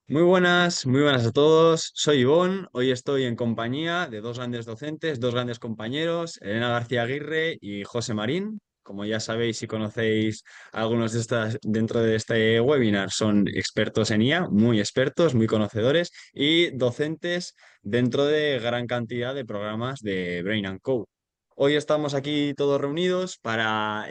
Muy buenas a todos. Soy Ivón. Hoy estoy en compañía de dos grandes docentes, dos grandes compañeros, Elena García Aguirre y José Marín. Como ya sabéis y conocéis algunos de estas dentro de este webinar, son expertos en IA, muy expertos, muy conocedores y docentes dentro de gran cantidad de programas de Brain and Code. Hoy estamos aquí todos reunidos para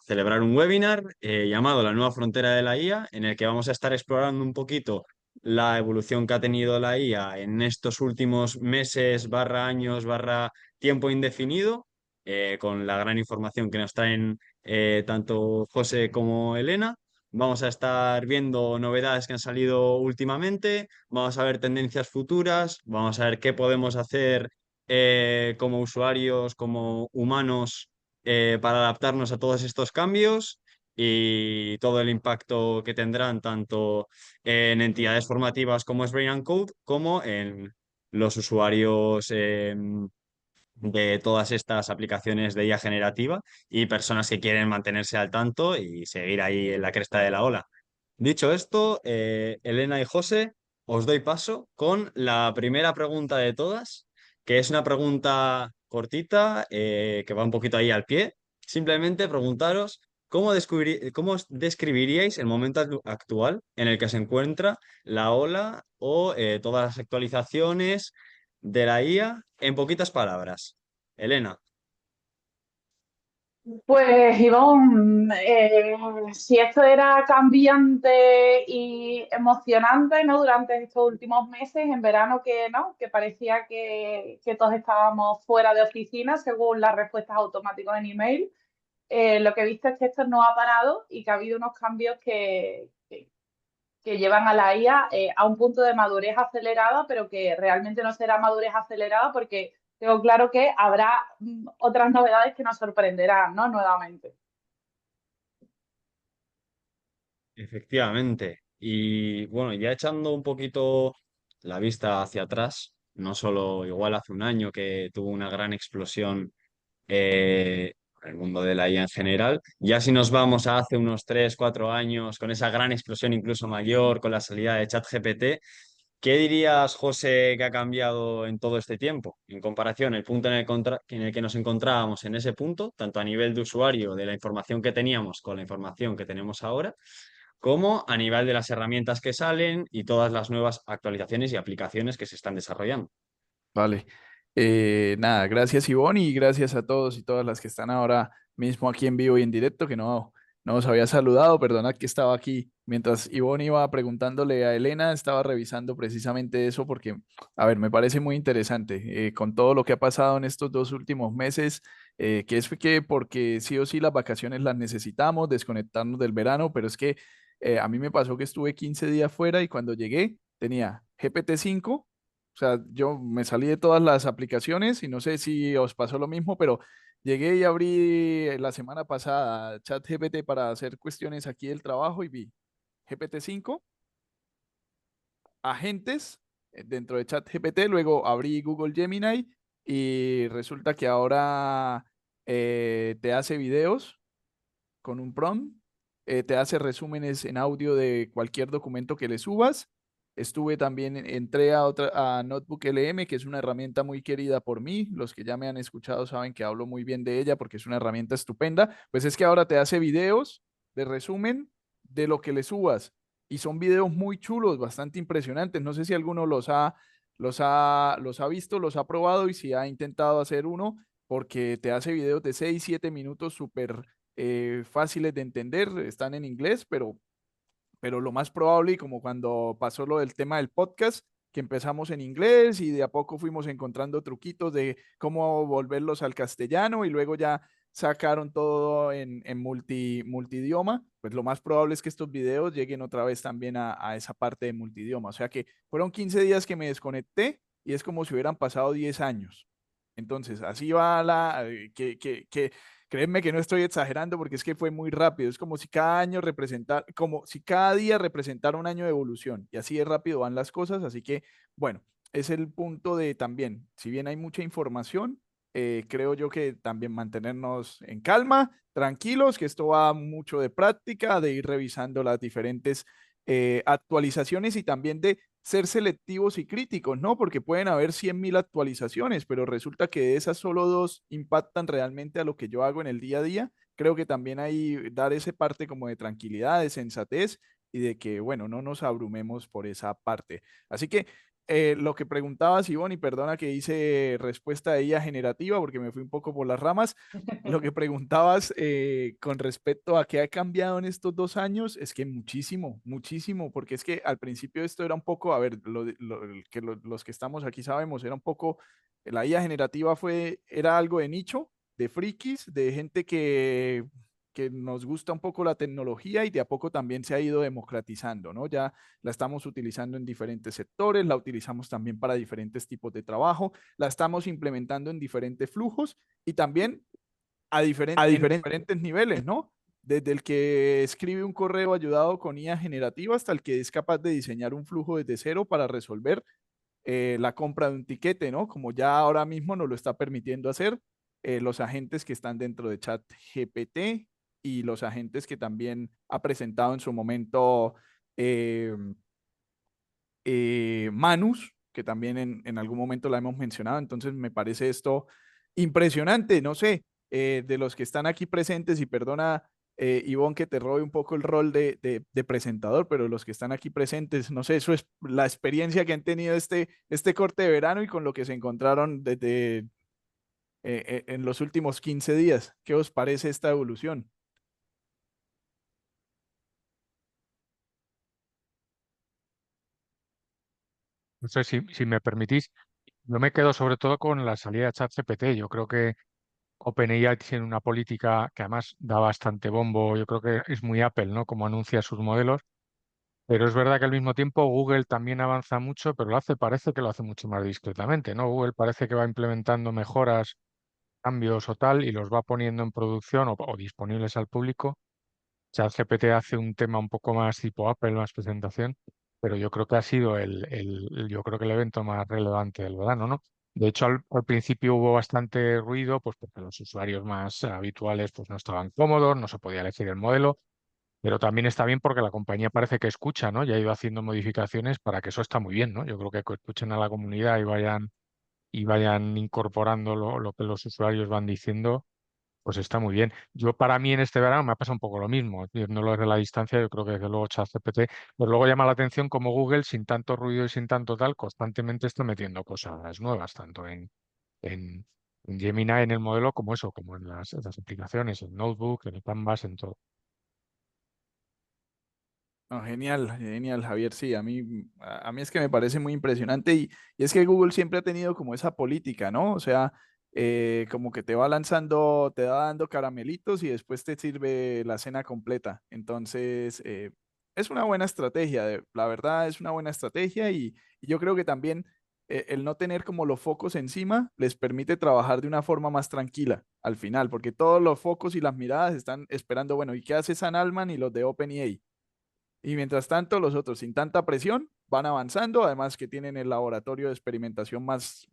celebrar un webinar llamado La nueva frontera de la IA, en el que vamos a estar explorando un poquito la evolución que ha tenido la IA en estos últimos meses, barra años, barra tiempo indefinido, con la gran información que nos traen tanto José como Elena. Vamos a estar viendo novedades que han salido últimamente, vamos a ver tendencias futuras, vamos a ver qué podemos hacer como usuarios, como humanos, para adaptarnos a todos estos cambios y todo el impacto que tendrán tanto en entidades formativas como es Brain and Code, como en los usuarios de todas estas aplicaciones de IA generativa y personas que quieren mantenerse al tanto y seguir ahí en la cresta de la ola. Dicho esto, Elena y José, os doy paso con la primera pregunta de todas, que es una pregunta cortita, que va un poquito ahí al pie. Simplemente preguntaros cómo describiríais el momento actual en el que se encuentra la ola o todas las actualizaciones de la IA en poquitas palabras. Elena. Pues Ivonne, si esto era cambiante y emocionante, ¿no? Durante estos últimos meses, en verano que no, que parecía que todos estábamos fuera de oficina según las respuestas automáticas en email, lo que he visto es que esto no ha parado y que ha habido unos cambios que llevan a la IA a un punto de madurez acelerada, pero que realmente no será madurez acelerada porque tengo claro que habrá otras novedades que nos sorprenderán, ¿no? Nuevamente. Efectivamente. Y bueno, ya echando un poquito la vista hacia atrás, no solo igual hace un año que tuvo una gran explosión el mundo de la IA en general, ya si nos vamos a hace unos 3 4 años, con esa gran explosión incluso mayor, con la salida de ChatGPT, ¿qué dirías, José, que ha cambiado en todo este tiempo? En comparación, el punto en el que nos encontrábamos en ese punto, tanto a nivel de usuario, de la información que teníamos con la información que tenemos ahora, como a nivel de las herramientas que salen y todas las nuevas actualizaciones y aplicaciones que se están desarrollando. Vale. Nada, gracias Ivonne y gracias a todos y todas las que están ahora mismo aquí en vivo y en directo, que no os había saludado, perdonad que estaba aquí. Mientras Ivonne iba preguntándole a Elena, estaba revisando precisamente eso porque, a ver, me parece muy interesante con todo lo que ha pasado en estos 2 últimos meses, que es que porque sí o sí las vacaciones las necesitamos, desconectarnos del verano, pero es que a mí me pasó que estuve 15 días fuera y cuando llegué tenía GPT-5. O sea, yo me salí de todas las aplicaciones y no sé si os pasó lo mismo, pero llegué y abrí la semana pasada ChatGPT para hacer cuestiones aquí del trabajo y vi GPT-5, agentes dentro de ChatGPT, luego abrí Google Gemini y resulta que ahora te hace videos con un prompt, te hace resúmenes en audio de cualquier documento que le subas. Estuve también, entré a Notebook LM, que es una herramienta muy querida por mí. Los que ya me han escuchado saben que hablo muy bien de ella porque es una herramienta estupenda. Pues es que ahora te hace videos de resumen de lo que le subas. Y son videos muy chulos, bastante impresionantes. No sé si alguno los ha visto, los ha probado y si ha intentado hacer uno, porque te hace videos de 6 7 minutos súper fáciles de entender, están en inglés, pero lo más probable, y como cuando pasó lo del tema del podcast, que empezamos en inglés y de a poco fuimos encontrando truquitos de cómo volverlos al castellano y luego ya sacaron todo en multidioma, pues lo más probable es que estos videos lleguen otra vez también a esa parte de multidioma. O sea que fueron 15 días que me desconecté y es como si hubieran pasado 10 años. Entonces, así va créeme que no estoy exagerando porque es que fue muy rápido. Es como si cada año representara, como si cada día representara un año de evolución. Y así de rápido van las cosas. Así que, bueno, es el punto de también, si bien hay mucha información, creo yo que también mantenernos en calma, tranquilos, que esto va mucho de práctica, de ir revisando las diferentes actualizaciones y también de ser selectivos y críticos, ¿no? Porque pueden haber 100.000 actualizaciones, pero resulta que de esas solo dos impactan realmente a lo que yo hago en el día a día. Creo que también hay dar ese parte como de tranquilidad, de sensatez y de que, bueno, no nos abrumemos por esa parte. Así que lo que preguntabas, Ivonne, y perdona que hice respuesta de ella generativa porque me fui un poco por las ramas, lo que preguntabas con respecto a qué ha cambiado en estos 2 años es que muchísimo, muchísimo, porque es que al principio esto era un poco, a ver, los que estamos aquí sabemos, era un poco, la IA generativa era algo de nicho, de frikis, de gente que nos gusta un poco la tecnología y de a poco también se ha ido democratizando, ¿no? Ya la estamos utilizando en diferentes sectores, la utilizamos también para diferentes tipos de trabajo, la estamos implementando en diferentes flujos y también en diferentes niveles, ¿no? Desde el que escribe un correo ayudado con IA generativa hasta el que es capaz de diseñar un flujo desde cero para resolver la compra de un tiquete, ¿no? Como ya ahora mismo nos lo está permitiendo hacer los agentes que están dentro de ChatGPT y los agentes que también ha presentado en su momento eh, Manus, que también en algún momento la hemos mencionado. Entonces me parece esto impresionante, no sé, de los que están aquí presentes, y perdona, Ivonne, que te robe un poco el rol de presentador, pero los que están aquí presentes, no sé, eso es la experiencia que han tenido este corte de verano y con lo que se encontraron desde en los últimos 15 días. ¿Qué os parece esta evolución? No sé si me permitís, yo me quedo sobre todo con la salida de ChatGPT. Yo creo que OpenAI tiene una política que además da bastante bombo. Yo creo que es muy Apple, ¿no? Como anuncia sus modelos. Pero es verdad que al mismo tiempo Google también avanza mucho, pero parece que lo hace mucho más discretamente, ¿no? Google parece que va implementando mejoras, cambios o tal, y los va poniendo en producción o disponibles al público. ChatGPT hace un tema un poco más tipo Apple, más presentación, pero yo creo que ha sido yo creo que el evento más relevante del verano, ¿no? De hecho, al principio hubo bastante ruido, pues porque los usuarios más habituales pues no estaban cómodos, no se podía elegir el modelo, pero también está bien porque la compañía parece que escucha, ¿no? Y ha ido haciendo modificaciones para que eso está muy bien, ¿no? Yo creo que escuchen a la comunidad y vayan incorporando lo que los usuarios van diciendo, pues está muy bien. Yo para mí en este verano me ha pasado un poco lo mismo, viéndolo desde la distancia. Yo creo que desde luego ChatGPT, pero luego llama la atención como Google, sin tanto ruido y sin tanto tal, constantemente está metiendo cosas nuevas, tanto en, en Gemini, en el modelo, como eso, como en las aplicaciones, en Notebook, en Canvas, en todo. No, genial, genial, Javier. Sí, a mí es que me parece muy impresionante y es que Google siempre ha tenido como esa política, ¿no? O sea, como que te va lanzando, te va dando caramelitos y después te sirve la cena completa. Entonces, es una buena estrategia, la verdad es una buena estrategia y yo creo que también el no tener como los focos encima les permite trabajar de una forma más tranquila al final, porque todos los focos y las miradas están esperando, bueno, ¿y qué hace San Altman y los de OpenAI? Y mientras tanto, los otros, sin tanta presión, van avanzando, además que tienen el laboratorio de experimentación más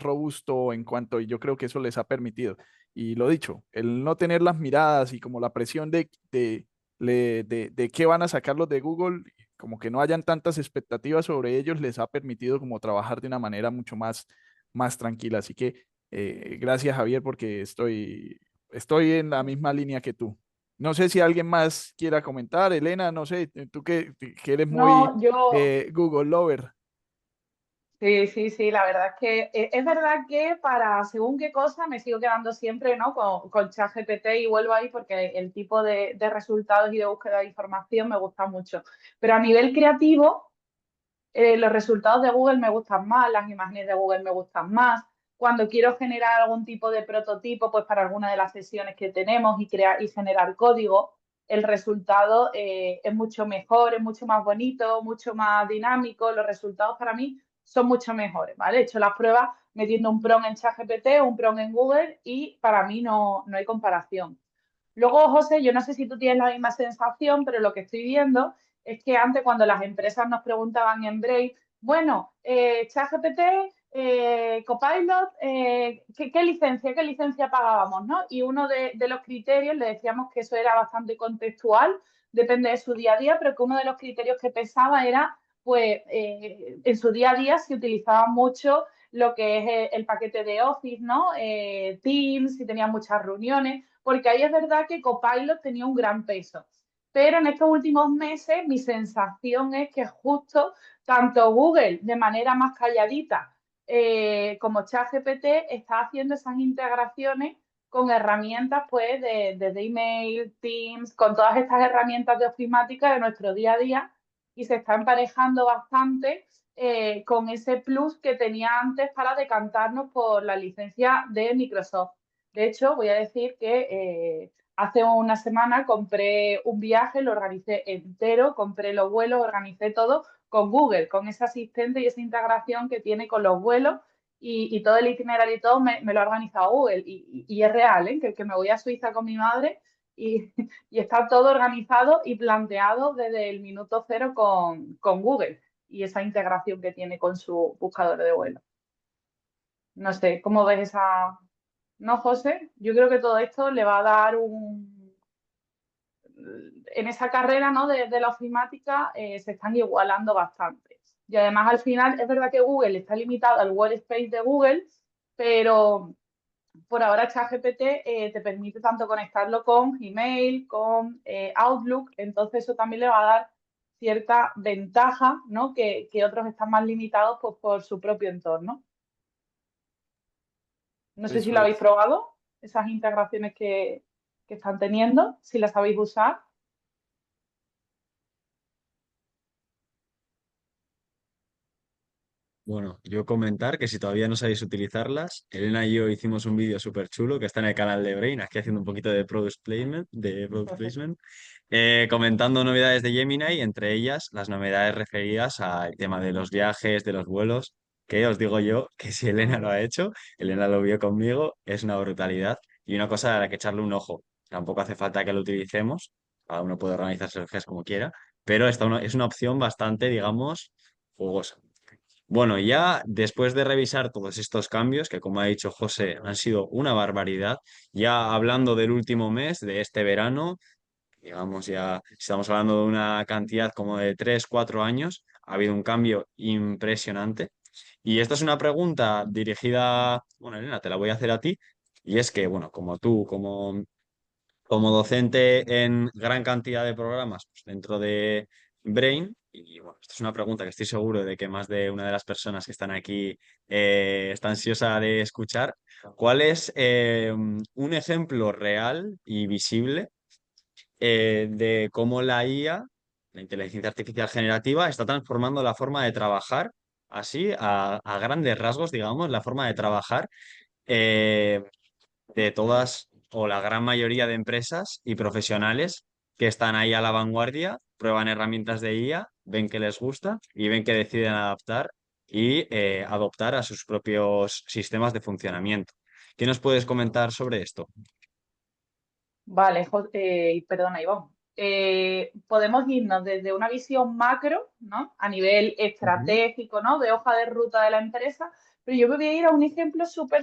robusto en cuanto, y yo creo que eso les ha permitido. Y lo dicho, el no tener las miradas y como la presión de qué van a sacar los de Google, como que no hayan tantas expectativas sobre ellos, les ha permitido como trabajar de una manera mucho más tranquila. Así que gracias, Javier, porque estoy en la misma línea que tú. No sé si alguien más quiera comentar. Elena, no sé, tú que eres muy No, yo, Google lover. sí, sí, sí, la verdad es que es verdad que para según qué cosa me sigo quedando siempre, ¿no? Con ChatGPT y vuelvo ahí porque el tipo de resultados y de búsqueda de información me gusta mucho. Pero a nivel creativo, los resultados de Google me gustan más, las imágenes de Google me gustan más. Cuando quiero generar algún tipo de prototipo, pues para alguna de las sesiones que tenemos y crear y generar código, el resultado es mucho mejor, es mucho más bonito, mucho más dinámico. Los resultados para mí son mucho mejores, ¿vale? He hecho las pruebas metiendo un prompt en ChatGPT o un prompt en Google y para mí no hay comparación. Luego, José, yo no sé si tú tienes la misma sensación, pero lo que estoy viendo es que antes cuando las empresas nos preguntaban en Break, bueno, ChatGPT, Copilot, ¿qué licencia pagábamos? ¿No? Y uno de los criterios le decíamos que eso era bastante contextual, depende de su día a día, pero que uno de los criterios que pesaba era, pues, en su día a día se utilizaba mucho lo que es el paquete de Office, ¿no? Teams, y tenía muchas reuniones, porque ahí es verdad que Copilot tenía un gran peso. Pero en estos últimos meses mi sensación es que justo tanto Google, de manera más calladita, como ChatGPT, está haciendo esas integraciones con herramientas pues de email, Teams, con todas estas herramientas de ofimática de nuestro día a día, y se está emparejando bastante con ese plus que tenía antes para decantarnos por la licencia de Microsoft. De hecho, voy a decir que hace una semana compré un viaje, lo organicé entero, compré los vuelos, organicé todo con Google, con ese asistente y esa integración que tiene con los vuelos, y todo el itinerario y todo me lo ha organizado Google. Y es real, ¿eh? Que me voy a Suiza con mi madre y, y está todo organizado y planteado desde el minuto cero con Google y esa integración que tiene con su buscador de vuelo. No sé, ¿cómo ves esa...? ¿No, José? Yo creo que todo esto le va a dar en esa carrera, ¿no?, de la ofimática se están igualando bastante. Y además al final es verdad que Google está limitado al workspace de Google, pero por ahora ChatGPT te permite tanto conectarlo con Gmail, con Outlook, entonces eso también le va a dar cierta ventaja, ¿no?, que otros están más limitados pues, por su propio entorno. No sé si Eso lo habéis es. probado, esas integraciones que están teniendo, si las sabéis usar. Bueno, yo comentar que si todavía no sabéis utilizarlas, Elena y yo hicimos un vídeo súper chulo que está en el canal de Brain, aquí haciendo un poquito de product placement, comentando novedades de Gemini, entre ellas las novedades referidas al tema de los viajes, de los vuelos, que os digo yo que si Elena lo ha hecho, Elena lo vio conmigo, es una brutalidad y una cosa a la que echarle un ojo. Tampoco hace falta que lo utilicemos, cada uno puede organizarse los viajes como quiera, pero es una opción bastante, digamos, jugosa. Bueno, ya después de revisar todos estos cambios, que como ha dicho José, han sido una barbaridad, ya hablando del último mes, de este verano, digamos ya estamos hablando de una cantidad como de 3, 4 años, ha habido un cambio impresionante. Y esta es una pregunta dirigida, bueno, Elena, te la voy a hacer a ti, y es que, bueno, como tú, como docente en gran cantidad de programas pues, dentro de Brain. Y bueno, esta es una pregunta que estoy seguro de que más de una de las personas que están aquí está ansiosa de escuchar. ¿Cuál es un ejemplo real y visible de cómo la IA, la inteligencia artificial generativa, está transformando la forma de trabajar, así, a grandes rasgos, digamos, la forma de trabajar eh, de todas o la gran mayoría de empresas y profesionales que están ahí a la vanguardia, prueban herramientas de IA, ven que les gusta y ven que deciden adaptar y adoptar a sus propios sistemas de funcionamiento? ¿Qué nos puedes comentar sobre esto? Vale, perdona, Ivonne. Podemos irnos desde una visión macro, ¿no?, a nivel Ujú. estratégico, ¿no?, de hoja de ruta de la empresa, pero yo me voy a ir a un ejemplo súper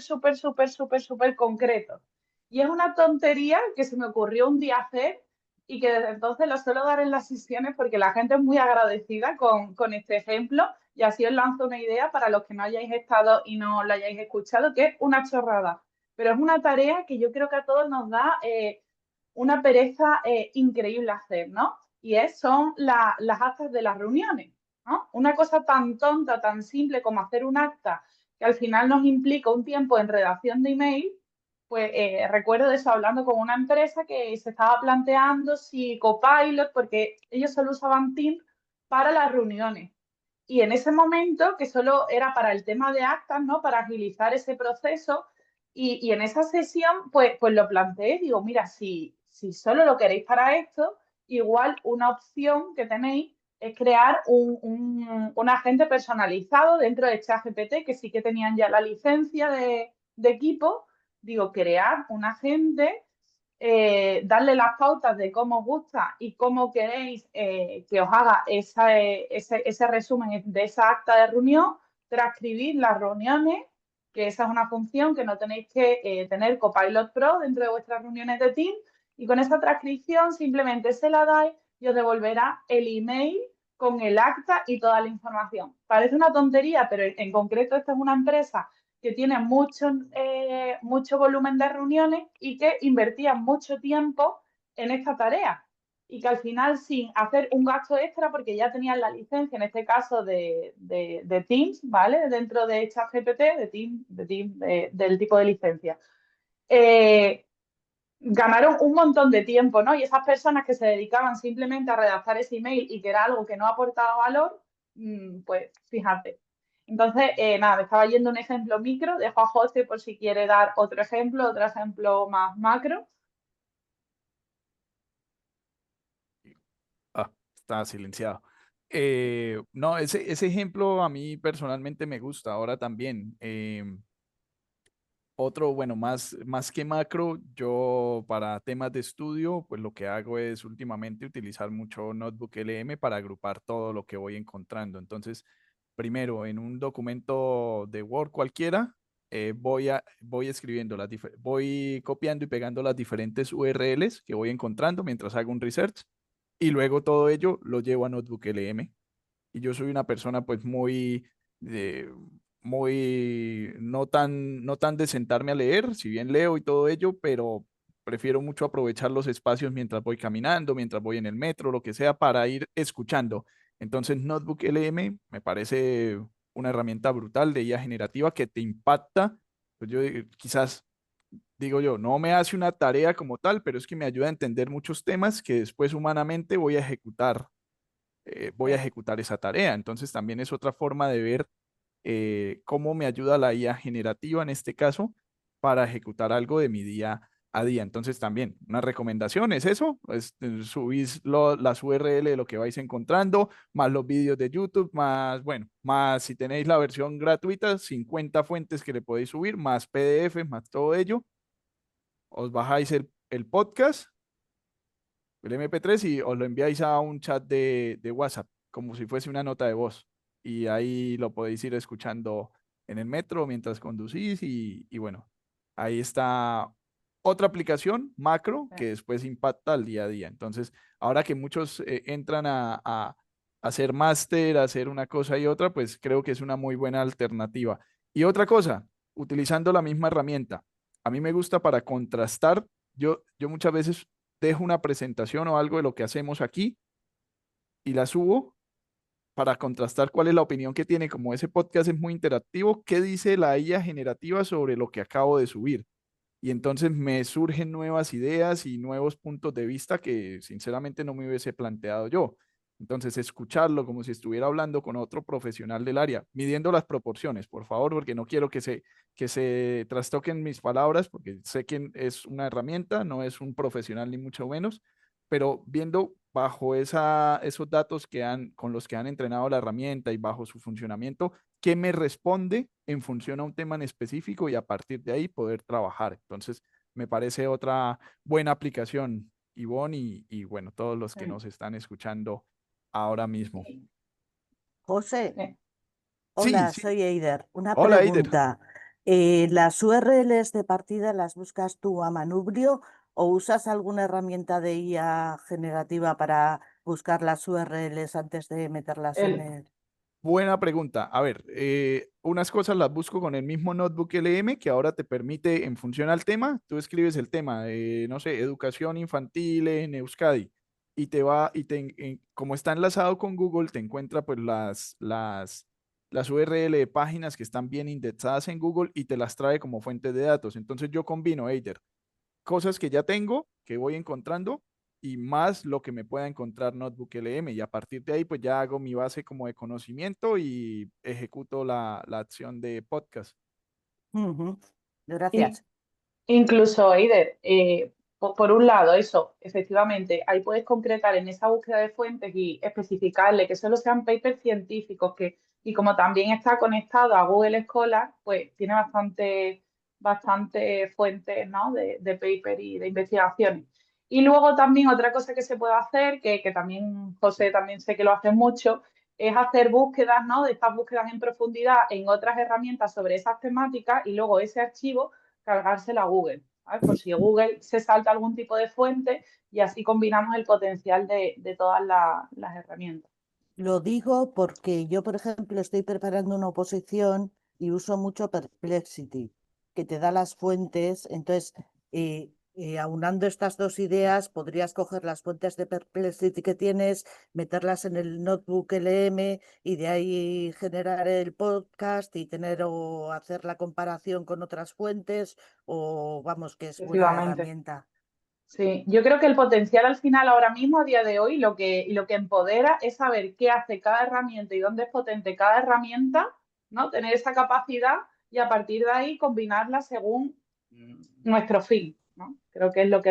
concreto. Y es una tontería que se me ocurrió un día hacer y que desde entonces lo suelo dar en las sesiones porque la gente es muy agradecida con este ejemplo, y así os lanzo una idea para los que no hayáis estado y no lo hayáis escuchado, que es una chorrada, pero es una tarea que yo creo que a todos nos da una pereza increíble hacer, ¿no? Y son las actas de las reuniones, ¿no? Una cosa tan tonta, tan simple como hacer un acta que al final nos implica un tiempo en redacción de email. Pues recuerdo de eso hablando con una empresa que se estaba planteando si Copilot, porque ellos solo usaban Teams para las reuniones. Y en ese momento, que solo era para el tema de actas, ¿no?, para agilizar ese proceso, y en esa sesión, pues lo planteé, digo, mira, si solo lo queréis para esto, igual una opción que tenéis es crear un agente personalizado dentro de ChatGPT, que sí que tenían ya la licencia de equipo. Digo, crear un agente, darle las pautas de cómo os gusta y cómo queréis que os haga ese resumen de esa acta de reunión, transcribir las reuniones, que esa es una función que no tenéis que tener Copilot Pro dentro de vuestras reuniones de Teams, y con esa transcripción simplemente se la dais y os devolverá el email con el acta y toda la información. Parece una tontería, pero en concreto esta es una empresa que tiene mucho volumen de reuniones y que invertía mucho tiempo en esta tarea. Y que al final, sin hacer un gasto extra, porque ya tenían la licencia, en este caso de Teams, ¿vale? Dentro de ChatGPT, del tipo de licencia. Ganaron un montón de tiempo, ¿no? Y esas personas que se dedicaban simplemente a redactar ese email y que era algo que no aportaba valor, pues fíjate. Entonces, nada, me estaba yendo un ejemplo micro, dejo a José por si quiere dar otro ejemplo más macro. Está silenciado. No, ese ejemplo a mí personalmente me gusta ahora también. Otro, bueno, más que macro, yo para temas de estudio, pues lo que hago es últimamente utilizar mucho Notebook LM para agrupar todo lo que voy encontrando. Entonces, primero, en un documento de Word cualquiera, voy escribiendo voy copiando y pegando las diferentes URLs que voy encontrando mientras hago un research y luego todo ello lo llevo a Notebook LM. Y yo soy una persona pues eh, muy, no tan de sentarme a leer, si bien leo y todo ello, pero prefiero mucho aprovechar los espacios mientras voy caminando, mientras voy en el metro, lo que sea, para ir escuchando. Entonces, Notebook LM me parece una herramienta brutal de IA generativa que te impacta. Pues yo quizás digo yo, no me hace una tarea como tal, pero es que me ayuda a entender muchos temas que después humanamente voy a ejecutar esa tarea. Entonces también es otra forma de ver cómo me ayuda la IA generativa en este caso para ejecutar algo de mi día a día. Entonces también una recomendación es eso, subís las URL de lo que vais encontrando, más los vídeos de YouTube, más, bueno, más si tenéis la versión gratuita, 50 fuentes que le podéis subir, más PDF, más todo ello. Os bajáis el podcast, el MP3 y os lo enviáis a un chat de WhatsApp, como si fuese una nota de voz. Y ahí lo podéis ir escuchando en el metro mientras conducís y bueno, ahí está otra aplicación macro que después impacta al día a día. Entonces, ahora que muchos entran a hacer máster, a hacer una cosa y otra, pues creo que es una muy buena alternativa. Y otra cosa, utilizando la misma herramienta. A mí me gusta para contrastar. Yo muchas veces dejo una presentación o algo de lo que hacemos aquí y la subo para contrastar cuál es la opinión que tiene. Como ese podcast es muy interactivo, ¿qué dice la IA generativa sobre lo que acabo de subir? Y entonces me surgen nuevas ideas y nuevos puntos de vista que sinceramente no me hubiese planteado yo. Entonces, escucharlo como si estuviera hablando con otro profesional del área, midiendo las proporciones, por favor, porque no quiero que se trastoquen mis palabras, porque sé que es una herramienta, no es un profesional ni mucho menos, pero viendo bajo esos datos con los que han entrenado la herramienta y bajo su funcionamiento, qué me responde en función a un tema en específico y a partir de ahí poder trabajar. Entonces, me parece otra buena aplicación, Ivonne, y bueno, todos los que nos están escuchando ahora mismo. José, Sí. Sí, hola, sí. soy Eider. Una Hola, Eider. pregunta. ¿Las URLs de partida las buscas tú a manubrio o usas alguna herramienta de IA generativa para buscar las URLs antes de meterlas en El, el... Buena pregunta. A ver, unas cosas las busco con el mismo Notebook LM que ahora te permite, en función al tema, tú escribes el tema, no sé, educación infantil en Euskadi, y te va, como está enlazado con Google, te encuentra pues las URL de páginas que están bien indexadas en Google y te las trae como fuente de datos. Entonces yo combino, Eider, cosas que ya tengo, que voy encontrando, y más lo que me pueda encontrar Notebook LM. Y a partir de ahí, pues ya hago mi base como de conocimiento y ejecuto la acción de podcast. Ujú. in- Gracias. Incluso, Eider, por un lado, eso, efectivamente, ahí puedes concretar en esa búsqueda de fuentes y especificarle que solo sean papers científicos, y como también está conectado a Google Scholar, pues tiene bastante fuentes, ¿no? de paper y de investigaciones. Y luego también otra cosa que se puede hacer, que también José también sé que lo hace mucho, es hacer búsquedas, ¿no? De estas búsquedas en profundidad en otras herramientas sobre esas temáticas y luego ese archivo cargárselo a Google. ¿sabes? Por si Google se salta algún tipo de fuente y así combinamos el potencial de todas las herramientas. Lo digo porque yo, por ejemplo, estoy preparando una oposición y uso mucho Perplexity, que te da las fuentes. Entonces, aunando estas dos ideas, podrías coger las fuentes de Perplexity que tienes, meterlas en el notebook LM y de ahí generar el podcast y tener o hacer la comparación con otras fuentes, o vamos, que es buena Efectivamente. herramienta. Sí, yo creo que el potencial al final ahora mismo, a día de hoy, lo que empodera es saber qué hace cada herramienta y dónde es potente cada herramienta, ¿no? Tener esa capacidad y a partir de ahí combinarla según nuestro fin, ¿no? Creo que es lo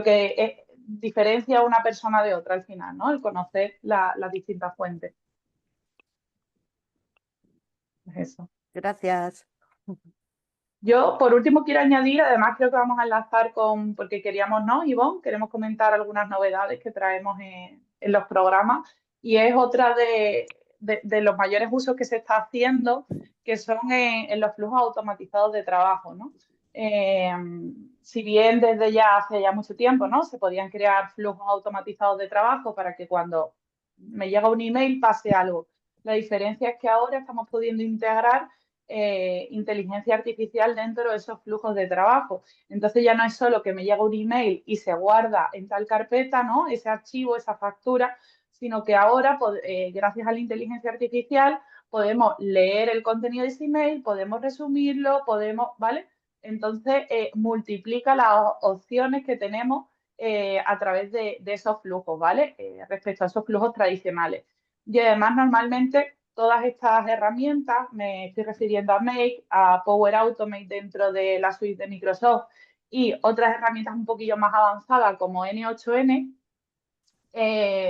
que diferencia a una persona de otra al final, ¿no? El conocer las distintas fuentes. Es eso. Gracias. Yo, por último, quiero añadir, además creo que vamos a enlazar porque queríamos, ¿no, Ivonne? Queremos comentar algunas novedades que traemos en los programas y es otra de los mayores usos que se está haciendo, que son en los flujos automatizados de trabajo, ¿no? Si bien desde ya hace ya mucho tiempo, ¿no? Se podían crear flujos automatizados de trabajo para que cuando me llega un email pase algo. La diferencia es que ahora estamos pudiendo integrar inteligencia artificial dentro de esos flujos de trabajo. Entonces ya no es solo que me llega un email y se guarda en tal carpeta, ¿no? Ese archivo, esa factura, sino que ahora, gracias a la inteligencia artificial, podemos leer el contenido de ese email, podemos resumirlo, ¿vale? Entonces multiplica las opciones que tenemos a través de esos flujos, ¿vale? Respecto a esos flujos tradicionales. Y además, normalmente, todas estas herramientas, me estoy refiriendo a Make, a Power Automate dentro de la suite de Microsoft y otras herramientas un poquillo más avanzadas como N8N,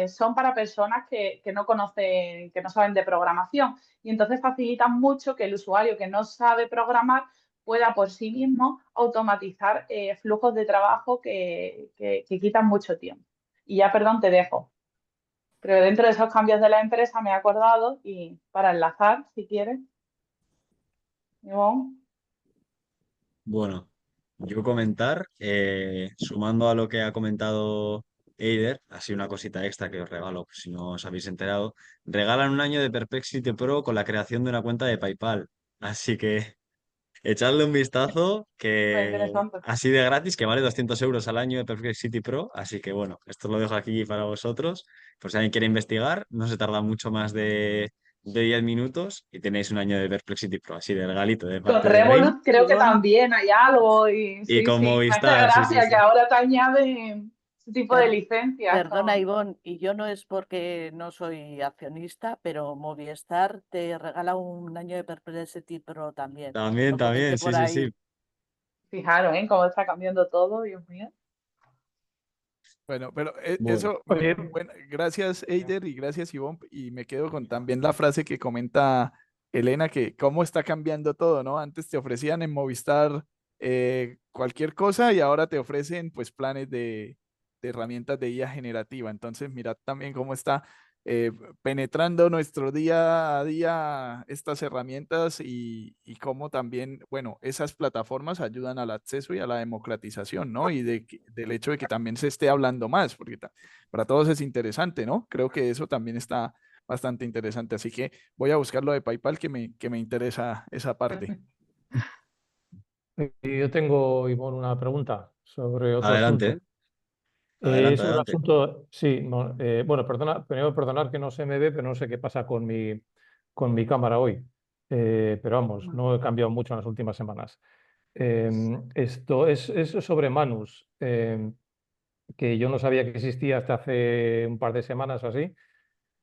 son para personas que no conocen, que no saben de programación. Y entonces facilitan mucho que el usuario que no sabe programar pueda por sí mismo automatizar flujos de trabajo que quitan mucho tiempo. Y ya, perdón, te dejo. Pero dentro de esos cambios de la empresa me he acordado y para enlazar, si quieres. Ivonne. Bueno, yo comentar, sumando a lo que ha comentado Eider, así una cosita extra que os regalo, si no os habéis enterado, regalan un año de Perplexity Pro con la creación de una cuenta de PayPal. Así que echadle un vistazo, Muy que interesante. así de gratis, que vale 200 euros al año de Perplexity Pro. Así que bueno, esto lo dejo aquí para vosotros. Por si alguien quiere investigar, no se tarda mucho más de 10 minutos y tenéis un año de Perplexity Pro, así de regalito de Con parte de Rain Revolut creo que también hay algo y y sí, con sí, me hace Movistar, sí, sí, gracia sí. que ahora te añaden ese tipo de licencias. Perdona, Ivonne, y yo no es porque no soy accionista, pero Movistar te regala un año de Perplexity Pro también. También, Lo comenté también, sí, por sí, ahí. sí. Fijaros, ¿eh? Cómo está cambiando todo, Dios mío. Bueno, pero Bueno, eso, Oye, bueno, gracias Eider y gracias Ivonne, y me quedo con también la frase que comenta Elena, que cómo está cambiando todo, ¿no? Antes te ofrecían en Movistar cualquier cosa y ahora te ofrecen pues planes de herramientas de IA generativa. Entonces, mirad también cómo está eh, penetrando nuestro día a día estas herramientas y cómo también, bueno, esas plataformas ayudan al acceso y a la democratización, ¿no? Y del hecho de que también se esté hablando más, porque para todos es interesante, ¿no? Creo que eso también está bastante interesante. Así que voy a buscar lo de PayPal que me interesa esa parte. yo tengo, Ivonne, una pregunta sobre otro adelante, asunto. adelante, Es un adelante. asunto, sí, bueno, perdona, primero perdonar que no se me ve, pero no sé qué pasa con mi cámara hoy. Pero vamos, no he cambiado mucho en las últimas semanas. Esto es sobre Manus, que yo no sabía que existía hasta hace un par de semanas o así.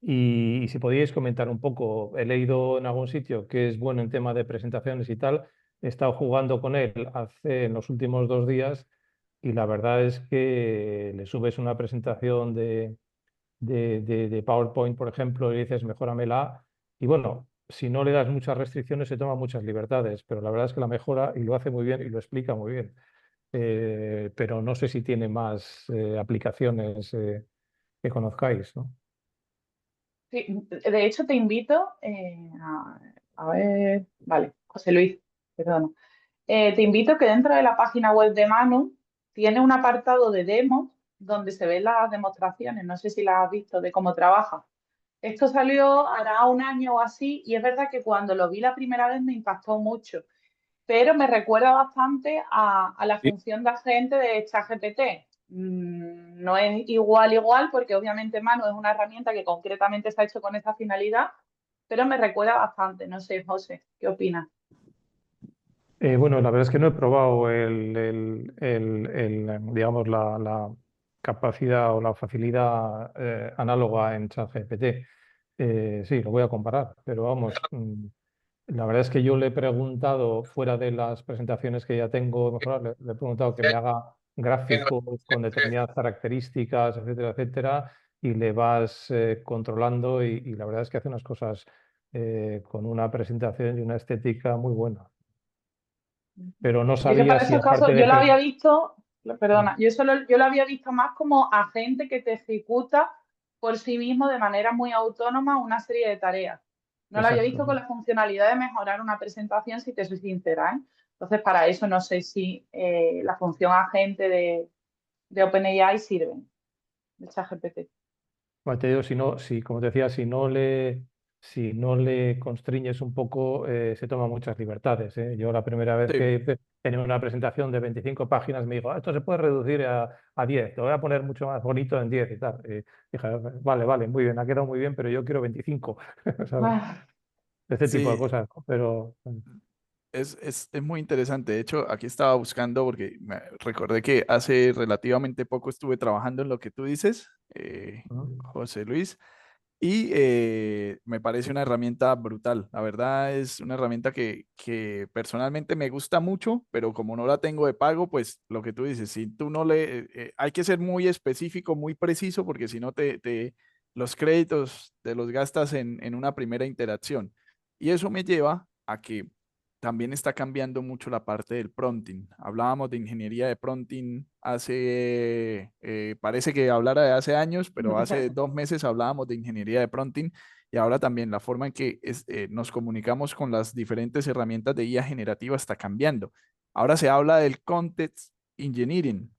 Y si podíais comentar un poco, he leído en algún sitio que es bueno en tema de presentaciones y tal. He estado jugando con él en los últimos 2 días y la verdad es que le subes una presentación de PowerPoint, por ejemplo, y le dices mejóramela. Y bueno, si no le das muchas restricciones, se toma muchas libertades, pero la verdad es que la mejora y lo hace muy bien y lo explica muy bien. Pero no sé si tiene más aplicaciones que conozcáis, ¿no? Sí, de hecho, te invito a ver, vale, José Luis, perdón. Te invito que dentro de la página web de Manu tiene un apartado de demos donde se ven las demostraciones. No sé si las has visto de cómo trabaja. Esto salió hará un año o así y es verdad que cuando lo vi la primera vez me impactó mucho, pero me recuerda bastante a la Sí. función de agente de ChatGPT. No es igual porque obviamente Manu es una herramienta que concretamente se ha hecho con esa finalidad, pero me recuerda bastante. No sé, José, ¿qué opinas? Bueno, la verdad es que no he probado digamos, la capacidad o la facilidad análoga en ChatGPT. Sí, lo voy a comparar, pero vamos, la verdad es que yo le he preguntado, fuera de las presentaciones que ya tengo mejoradas, le he preguntado que me haga gráficos con determinadas características, etcétera, etcétera, y le vas controlando y la verdad es que hace unas cosas con una presentación y una estética muy buena. Pero no Yo es que sabía para si esos casos aparte yo de lo que... había visto, perdona, yo lo había visto más como agente que te ejecuta por sí mismo de manera muy autónoma una serie de tareas. No lo había Exacto. visto con la funcionalidad de mejorar una presentación, si te soy sincera, ¿eh? Entonces, para eso no sé si la función agente de OpenAI sirve, de ChatGPT. Bueno, te digo, como te decía, si no le constriñes un poco, se toman muchas libertades, ¿eh? Yo la primera vez Sí. que tenía una presentación de 25 páginas me dijo, "Ah, esto se puede reducir a 10, lo voy a poner mucho más bonito en 10 y tal". Y dije, vale, muy bien, ha quedado muy bien, pero yo quiero 25, ¿sabes? Ah, Ese tipo de Sí, cosas, ¿no? Pero... es muy interesante. De hecho, aquí estaba buscando porque me recordé que hace relativamente poco estuve trabajando en lo que tú dices, Ujú. José Luis, y me parece una herramienta brutal. La verdad es una herramienta que personalmente me gusta mucho, pero como no la tengo de pago, pues lo que tú dices, si tú no le... hay que ser muy específico, muy preciso, porque si no los créditos te los gastas en una primera interacción. Y eso me lleva a que también está cambiando mucho la parte del prompting. Hablábamos de ingeniería de prompting hace, parece que hablara de hace años, pero hace 2 meses hablábamos de ingeniería de prompting y ahora también la forma en que nos comunicamos con las diferentes herramientas de IA generativa está cambiando. Ahora se habla del context engineering.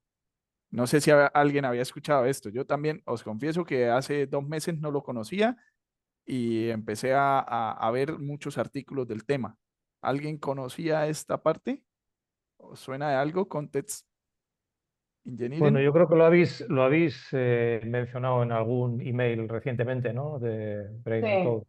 No sé si alguien había escuchado esto. Yo también os confieso que hace 2 meses no lo conocía y empecé a ver muchos artículos del tema. ¿Alguien conocía esta parte? ¿Os suena de algo? Context Bueno, Engineering. yo creo que lo habéis mencionado en algún email recientemente, ¿no? De Brain and sí. Code.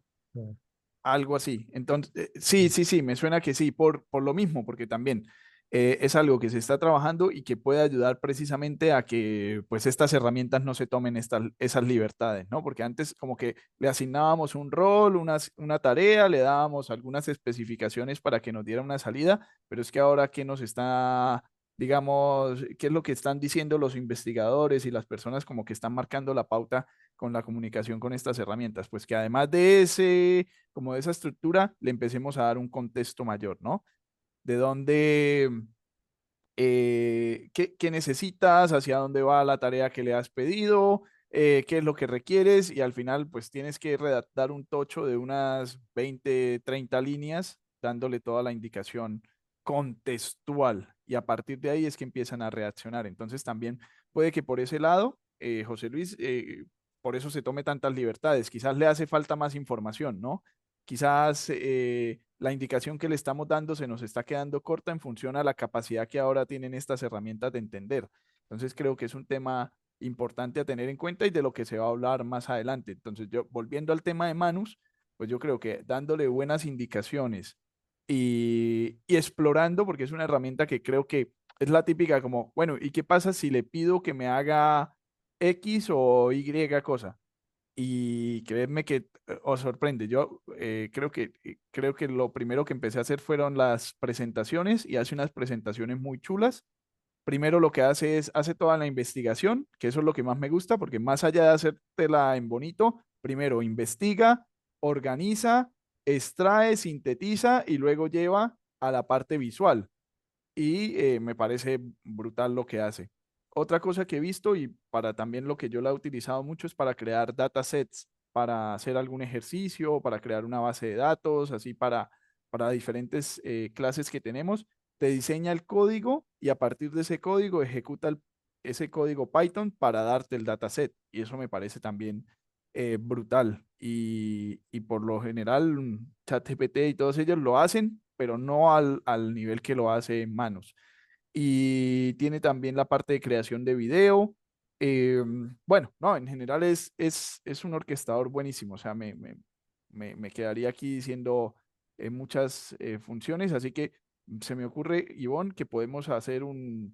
Algo así. Entonces, sí, me suena que sí, por lo mismo, porque también es algo que se está trabajando y que puede ayudar precisamente a que pues estas herramientas no se tomen esas libertades, ¿no? Porque antes como que le asignábamos un rol, una tarea, le dábamos algunas especificaciones para que nos diera una salida, pero es que ahora qué nos está, digamos, qué es lo que están diciendo los investigadores y las personas como que están marcando la pauta con la comunicación con estas herramientas, pues que además de como de esa estructura, le empecemos a dar un contexto mayor, ¿no? De dónde, qué necesitas, hacia dónde va la tarea que le has pedido, qué es lo que requieres y al final pues tienes que redactar un tocho de unas 20, 30 líneas dándole toda la indicación contextual y a partir de ahí es que empiezan a reaccionar. Entonces también puede que por ese lado, José Luis, por eso se tome tantas libertades. Quizás le hace falta más información, ¿no? Quizás la indicación que le estamos dando se nos está quedando corta en función a la capacidad que ahora tienen estas herramientas de entender. Entonces creo que es un tema importante a tener en cuenta y de lo que se va a hablar más adelante. Entonces yo, volviendo al tema de Manus, pues yo creo que dándole buenas indicaciones y explorando, porque es una herramienta que creo que es la típica como, bueno, ¿y qué pasa si le pido que me haga X o Y cosa? Y créeme que os sorprende. Yo creo que lo primero que empecé a hacer fueron las presentaciones y hace unas presentaciones muy chulas. Primero lo que hace es, hace toda la investigación, que eso es lo que más me gusta, porque más allá de hacértela en bonito, primero investiga, organiza, extrae, sintetiza y luego lleva a la parte visual y me parece brutal lo que hace. Otra cosa que he visto y para también lo que yo la he utilizado mucho es para crear datasets, para hacer algún ejercicio, para crear una base de datos, así para diferentes clases que tenemos. te diseña el código y a partir de ese código ejecuta ese código Python para darte el dataset. Y eso me parece también brutal. Y por lo general, ChatGPT y todos ellos lo hacen, pero no al nivel que lo hace Manos. Y tiene también la parte de creación de video. Bueno, no, en general es un orquestador buenísimo. O sea, me quedaría aquí diciendo muchas funciones, así que se me ocurre, Ivonne, que podemos hacer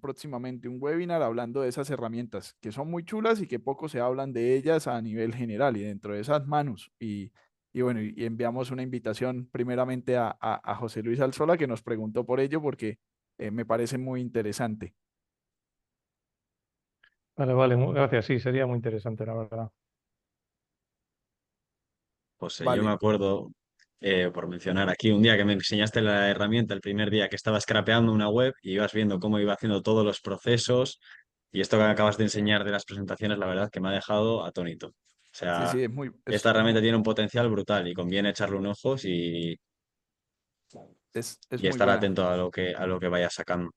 próximamente un webinar hablando de esas herramientas que son muy chulas y que poco se hablan de ellas a nivel general y dentro de esas manos. Y bueno, y enviamos una invitación primeramente a José Luis Alzola, que nos preguntó por ello, porque me parece muy interesante. Vale, vale, gracias. Sí, sería muy interesante, la verdad. Pues yo me Vale. acuerdo, por mencionar aquí, un día que me enseñaste la herramienta, el primer día que estaba scrapeando una web y ibas viendo cómo iba haciendo todos los procesos y esto que me acabas de enseñar de las presentaciones, la verdad que me ha dejado atónito. O Sí, sea, sí, esta herramienta tiene un potencial brutal y conviene echarle un ojo es y muy estar buena. atento a lo que vaya sacando.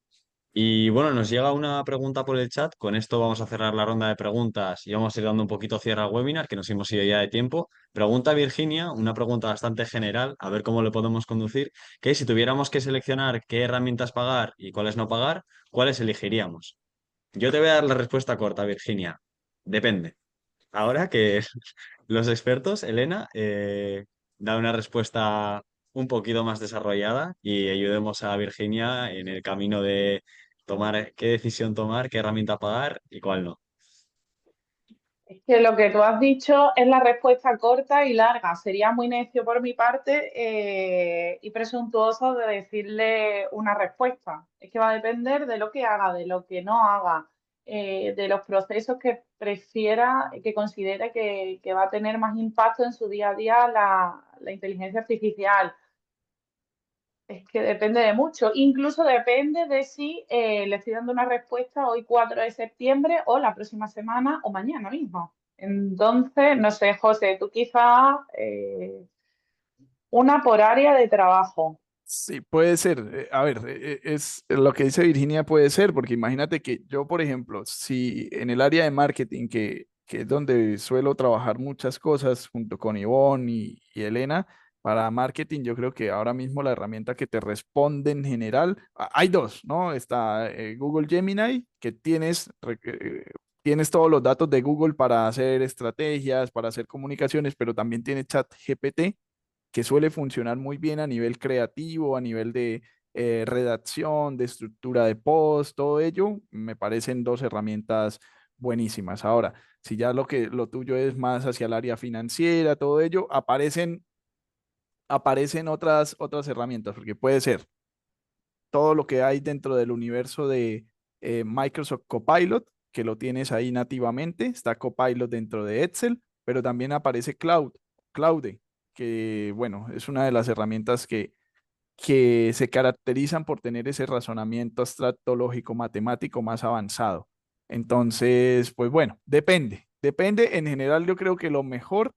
Y bueno, nos llega una pregunta por el chat. Con esto vamos a cerrar la ronda de preguntas y vamos a ir dando un poquito cierre al webinar, que nos hemos ido ya de tiempo. Pregunta Virginia, una pregunta bastante general, a ver cómo le podemos conducir, que si tuviéramos que seleccionar qué herramientas pagar y cuáles no pagar, ¿cuáles elegiríamos? Yo te voy a dar la respuesta corta, Virginia. Depende. Ahora que los expertos, Elena, da una respuesta un poquito más desarrollada y ayudemos a Virginia en el camino de tomar qué decisión tomar, qué herramienta pagar y cuál no. Es que lo que tú has dicho es la respuesta corta y larga. Sería muy necio por mi parte y presuntuoso de decirle una respuesta. Es que va a depender de lo que haga, de lo que no haga, de los procesos que prefiera, que considere que va a tener más impacto en su día a día la inteligencia artificial. Es que depende de mucho. Incluso depende de si le estoy dando una respuesta hoy 4 de septiembre o la próxima semana o mañana mismo. Entonces, no sé, José, tú quizás una por área de trabajo. Sí, puede ser. A ver, es lo que dice Virginia puede ser, porque imagínate que yo, por ejemplo, si en el área de marketing, que es donde suelo trabajar muchas cosas junto con Ivonne y Elena, para marketing yo creo que ahora mismo la herramienta que te responde en general, hay dos, ¿no? Está Google Gemini, que tienes todos los datos de Google para hacer estrategias, para hacer comunicaciones, pero también tiene ChatGPT que suele funcionar muy bien a nivel creativo, a nivel de redacción, de estructura de post, todo ello, me parecen dos herramientas buenísimas. Ahora, si ya lo tuyo es más hacia el área financiera, todo ello, aparecen otras herramientas, porque puede ser todo lo que hay dentro del universo de Microsoft Copilot, que lo tienes ahí nativamente, está Copilot dentro de Excel, pero también aparece Claude, que bueno, es una de las herramientas que se caracterizan por tener ese razonamiento abstracto, lógico, matemático más avanzado. Entonces, pues bueno, depende. En general, yo creo que lo mejor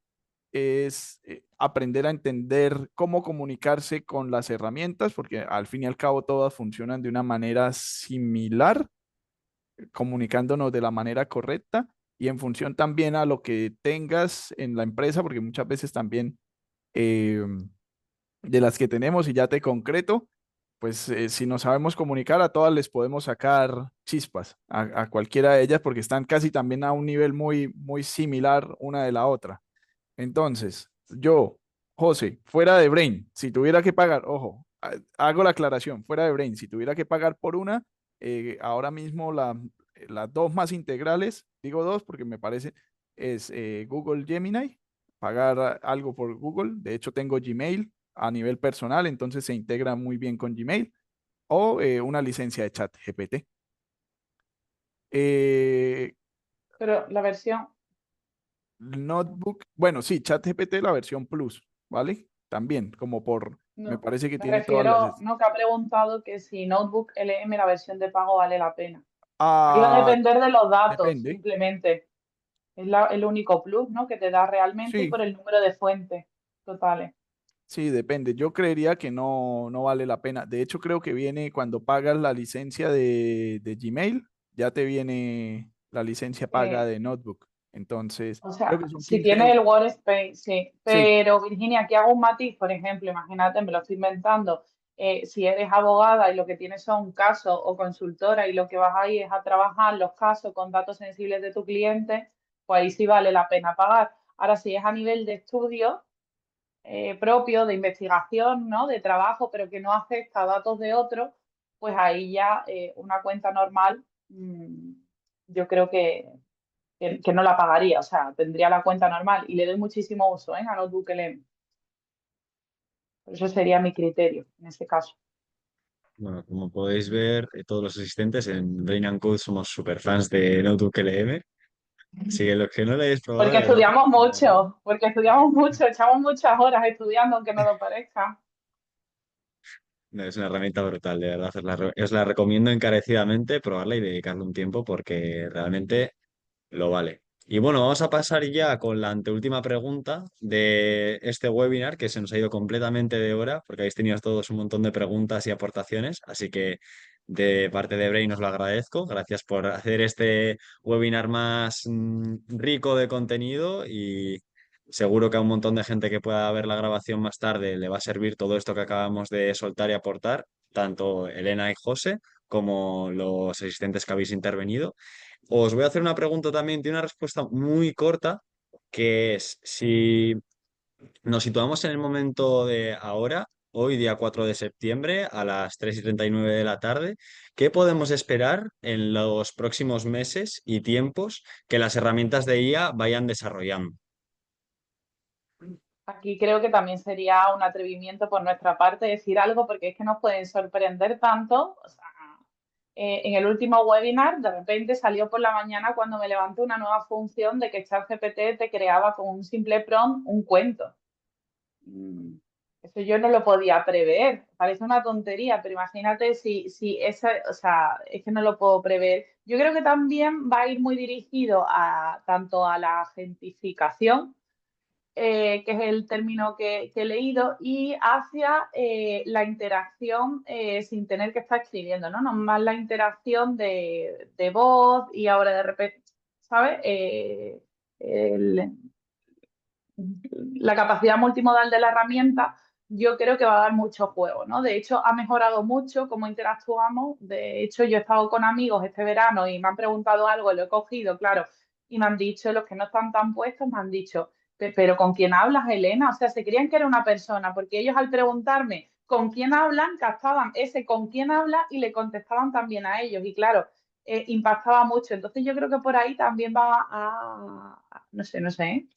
es aprender a entender cómo comunicarse con las herramientas, porque al fin y al cabo todas funcionan de una manera similar, comunicándonos de la manera correcta y en función también a lo que tengas en la empresa, porque muchas veces también eh, de las que tenemos, y ya te concreto, pues si nos sabemos comunicar, a todas les podemos sacar chispas, a cualquiera de ellas, porque están casi también a un nivel muy, muy similar una de la otra. Entonces, yo, José, fuera de Brain, si tuviera que pagar, ojo, hago la aclaración, fuera de Brain, si tuviera que pagar por una, ahora mismo las dos más integrales, digo dos porque me parece, es Google Gemini, pagar algo por Google, de hecho tengo Gmail a nivel personal, entonces se integra muy bien con Gmail, o una licencia de chat GPT. Eh, Pero la versión, Notebook, bueno, sí, ChatGPT la versión Plus, ¿vale? También, me no, parece que me tiene todas las... refiero, no, que ha preguntado que si Notebook LM la versión de pago vale la pena. Ahí va a Ah, depender de los datos, depende, simplemente. Es el único plus, ¿no? Que te da realmente y sí, por el número de fuentes totales. Sí, depende. Yo creería que no vale la pena. De hecho, creo que viene cuando pagas la licencia de Gmail, ya te viene la licencia paga Eh, de Notebook. Entonces, O creo sea, que son si 15 tienes el euros. Workspace, sí. Sí, Pero Virginia, aquí hago un matiz, por ejemplo, imagínate, me lo estoy inventando. Si eres abogada y lo que tienes son casos o consultora y lo que vas ahí es a trabajar los casos con datos sensibles de tu cliente, pues ahí sí vale la pena pagar. Ahora, si es a nivel de estudio propio, de investigación, ¿no? De trabajo, pero que no afecta a datos de otros, pues ahí ya una cuenta normal, yo creo que no la pagaría, o sea, tendría la cuenta normal y le doy muchísimo uso, a Notebook LM. Eso sería mi criterio en este caso. Bueno, como podéis ver, todos los asistentes en Brain and Code somos super fans de Notebook LM. Así que los que no lo hayáis probado, de verdad, recomendaría. Porque estudiamos mucho, echamos muchas horas estudiando, aunque no lo parezca. No, es una herramienta brutal, de verdad. Os la recomiendo encarecidamente probarla y dedicarle un tiempo porque realmente lo vale. Y bueno, vamos a pasar ya con la anteúltima pregunta de este webinar, que se nos ha ido completamente de hora, porque habéis tenido todos un montón de preguntas y aportaciones, así que de parte de Brain os lo agradezco. Gracias por hacer este webinar más rico de contenido y seguro que a un montón de gente que pueda ver la grabación más tarde le va a servir todo esto que acabamos de soltar y aportar, tanto Elena y José como los asistentes que habéis intervenido. Os voy a hacer una pregunta también, tiene una respuesta muy corta, que es si nos situamos en el momento de ahora, hoy día 4 de septiembre a las 3:39 de la tarde, ¿qué podemos esperar en los próximos meses y tiempos que las herramientas de IA vayan desarrollando? Aquí creo que también sería un atrevimiento por nuestra parte decir algo, porque es que nos pueden sorprender tanto. O sea, en el último webinar, de repente salió por la mañana cuando me levanté una nueva función de que ChatGPT te creaba con un simple prompt un cuento. Mm, Eso yo no lo podía prever. Parece una tontería, pero imagínate si esa, o sea, es que no lo puedo prever. Yo creo que también va a ir muy dirigido a tanto a la gentificación, que es el término que he leído, y hacia la interacción sin tener que estar escribiendo, ¿no? No más la interacción de voz y ahora de repente, ¿sabes? El- la capacidad multimodal de la herramienta, yo creo que va a dar mucho juego, ¿no? De hecho, ha mejorado mucho cómo interactuamos. De hecho, yo he estado con amigos este verano y me han preguntado algo, lo he cogido, claro, y me han dicho, los que no están tan puestos, me han dicho, pero ¿con quién hablas, Elena? O sea, se creían que era una persona, porque ellos al preguntarme con quién hablan, captaban ese con quién habla y le contestaban también a ellos. Y claro, impactaba mucho. Entonces yo creo que por ahí también va no sé, no sé, ¿eh?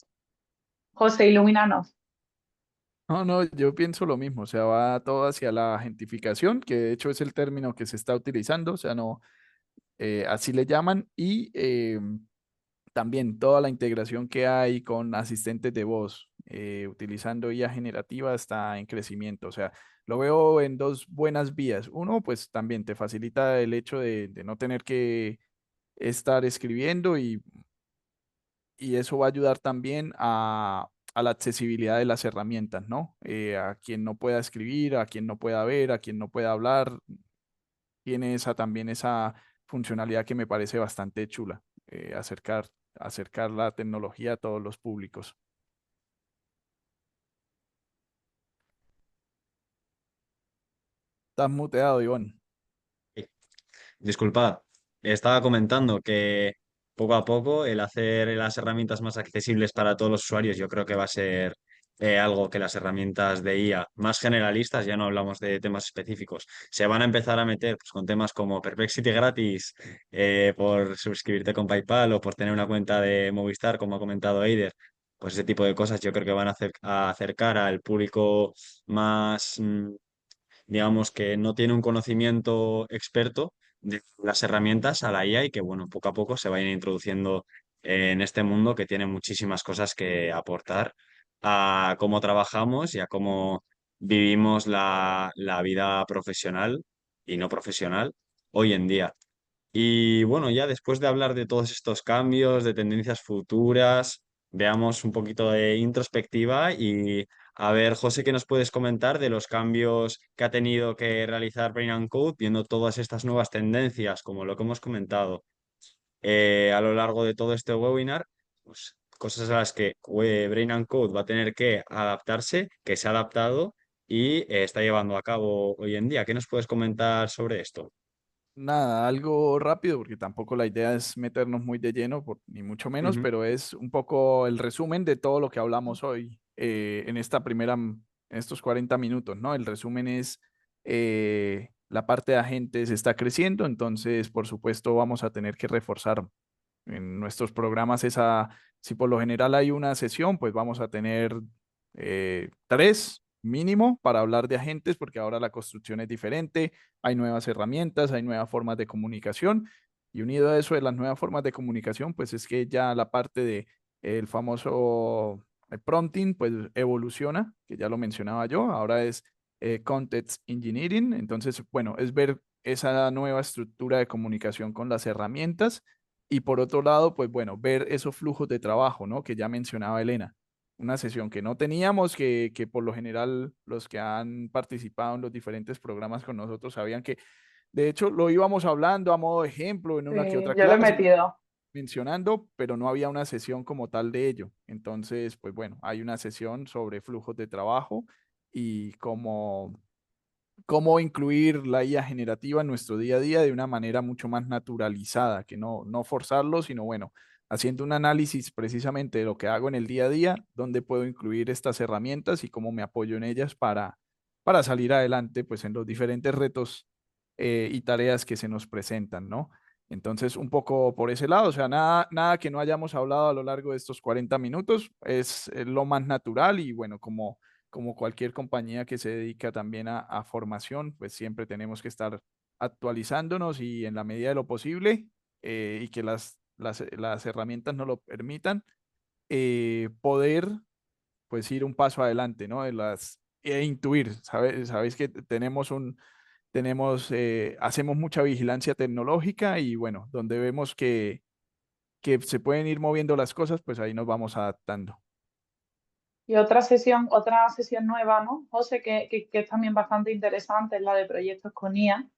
José, ilumínanos. no, yo pienso lo mismo, o sea, va todo hacia la gentificación, que de hecho es el término que se está utilizando, o sea, no, así le llaman, y también toda la integración que hay con asistentes de voz, utilizando IA generativa está en crecimiento. O sea, lo veo en dos buenas vías. Uno, pues también te facilita el hecho de no tener que estar escribiendo y eso va a ayudar también a la accesibilidad de las herramientas, ¿no? A quien no pueda escribir, a quien no pueda ver, a quien no pueda hablar, tiene también esa funcionalidad que me parece bastante chula, acercar la tecnología a todos los públicos. Estás muteado, Iván. Disculpad, estaba comentando que poco a poco el hacer las herramientas más accesibles para todos los usuarios, yo creo que va a ser algo que las herramientas de IA más generalistas, ya no hablamos de temas específicos, se van a empezar a meter pues, con temas como Perplexity gratis por suscribirte con PayPal o por tener una cuenta de Movistar, como ha comentado Eider. Pues ese tipo de cosas yo creo que van a acercar al público más, digamos, que no tiene un conocimiento experto de las herramientas a la IA y que, bueno, poco a poco se vayan introduciendo en este mundo que tiene muchísimas cosas que aportar a cómo trabajamos y a cómo vivimos la vida profesional y no profesional hoy en día. Y bueno, ya después de hablar de todos estos cambios, de tendencias futuras, veamos un poquito de introspectiva y A ver, José, ¿qué nos puedes comentar de los cambios que ha tenido que realizar Brain and Code viendo todas estas nuevas tendencias, como lo que hemos comentado a lo largo de todo este webinar? Pues, cosas a las que Brain and Code va a tener que adaptarse, que se ha adaptado y está llevando a cabo hoy en día. ¿Qué nos puedes comentar sobre esto? Nada, algo rápido, porque tampoco la idea es meternos muy de lleno, ni mucho menos, Ujú. pero es un poco el resumen de todo lo que hablamos hoy en esta en estos 40 minutos, ¿no? El resumen es la parte de agentes está creciendo, entonces, por supuesto, vamos a tener que reforzar en nuestros programas si por lo general hay una sesión, pues vamos a tener 3 mínimo para hablar de agentes, porque ahora la construcción es diferente, hay nuevas herramientas, hay nuevas formas de comunicación, y unido a eso de las nuevas formas de comunicación, pues es que ya la parte de el famoso prompting, pues evoluciona, que ya lo mencionaba yo, ahora es context engineering, entonces, bueno, es ver esa nueva estructura de comunicación con las herramientas y por otro lado, pues bueno, ver esos flujos de trabajo, ¿no? Que ya mencionaba Elena. Una sesión que no teníamos, que por lo general los que han participado en los diferentes programas con nosotros sabían que, de hecho, lo íbamos hablando a modo de ejemplo en una que Sí, otra yo lo he clase, metido. mencionando, pero no había una sesión como tal de ello. Entonces, pues bueno, hay una sesión sobre flujos de trabajo y cómo incluir la IA generativa en nuestro día a día de una manera mucho más naturalizada, que no forzarlo, sino bueno, haciendo un análisis precisamente de lo que hago en el día a día, dónde puedo incluir estas herramientas y cómo me apoyo en ellas para salir adelante pues en los diferentes retos y tareas que se nos presentan, ¿no? Entonces, un poco por ese lado, o sea, nada que no hayamos hablado a lo largo de estos 40 minutos es lo más natural y bueno, como cualquier compañía que se dedica también a formación, pues siempre tenemos que estar actualizándonos y en la medida de lo posible y que las herramientas nos lo permitan, poder pues ir un paso adelante, ¿no? Intuir, sabéis que hacemos mucha vigilancia tecnológica y bueno, donde vemos que se pueden ir moviendo las cosas, pues ahí nos vamos adaptando. Y otra sesión nueva, ¿no, José? Que es también bastante interesante, es la de proyectos con IA,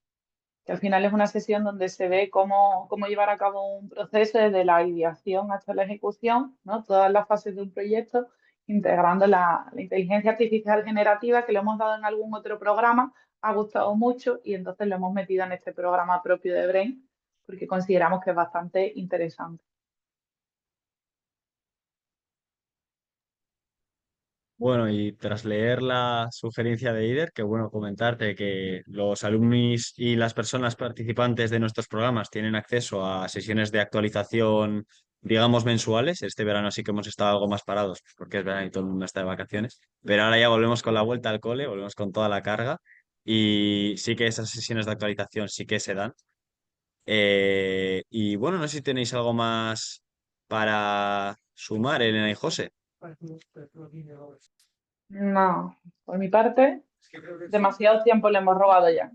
que al final es una sesión donde se ve cómo llevar a cabo un proceso desde la ideación hasta la ejecución, ¿no? Todas las fases de un proyecto, integrando la inteligencia artificial generativa, que lo hemos dado en algún otro programa, ha gustado mucho y entonces lo hemos metido en este programa propio de Brain, porque consideramos que es bastante interesante. Bueno, y tras leer la sugerencia de IDER, que bueno comentarte que los alumnos y las personas participantes de nuestros programas tienen acceso a sesiones de actualización, digamos, mensuales. Este verano sí que hemos estado algo más parados, porque es verano y todo el mundo está de vacaciones. Pero ahora ya volvemos con la vuelta al cole, volvemos con toda la carga. Y sí que esas sesiones de actualización sí que se dan. Y bueno, no sé si tenéis algo más para sumar, Elena y José. No, por mi parte, demasiado tiempo le hemos robado ya.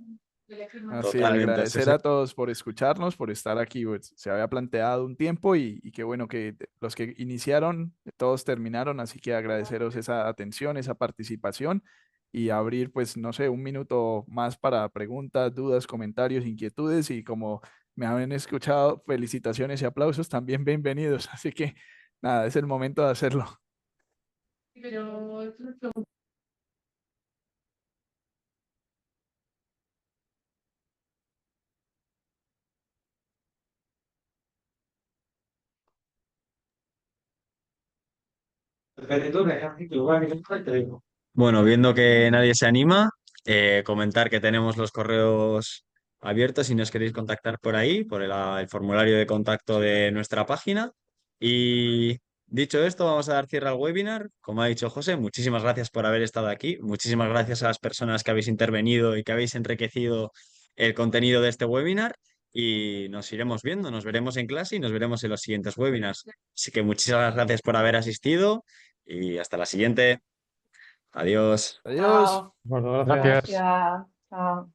Así, Totalmente. agradecer a todos por escucharnos, por estar aquí. Pues, se había planteado un tiempo y qué bueno que los que iniciaron, todos terminaron, así que agradeceros esa atención, esa participación y abrir, pues, no sé, un minuto más para preguntas, dudas, comentarios, inquietudes y como me han escuchado, felicitaciones y aplausos, también bienvenidos. Así que nada, es el momento de hacerlo. Bueno, viendo que nadie se anima, comentar que tenemos los correos abiertos si nos queréis contactar por ahí, por el formulario de contacto de nuestra página. Y dicho esto, vamos a dar cierre al webinar. Como ha dicho José, muchísimas gracias por haber estado aquí. Muchísimas gracias a las personas que habéis intervenido y que habéis enriquecido el contenido de este webinar. Y nos iremos viendo, nos veremos en clase y nos veremos en los siguientes webinars. Así que muchísimas gracias por haber asistido y hasta la siguiente. Adiós. Adiós. Chao. Bueno, gracias. Gracias. Gracias. Chao.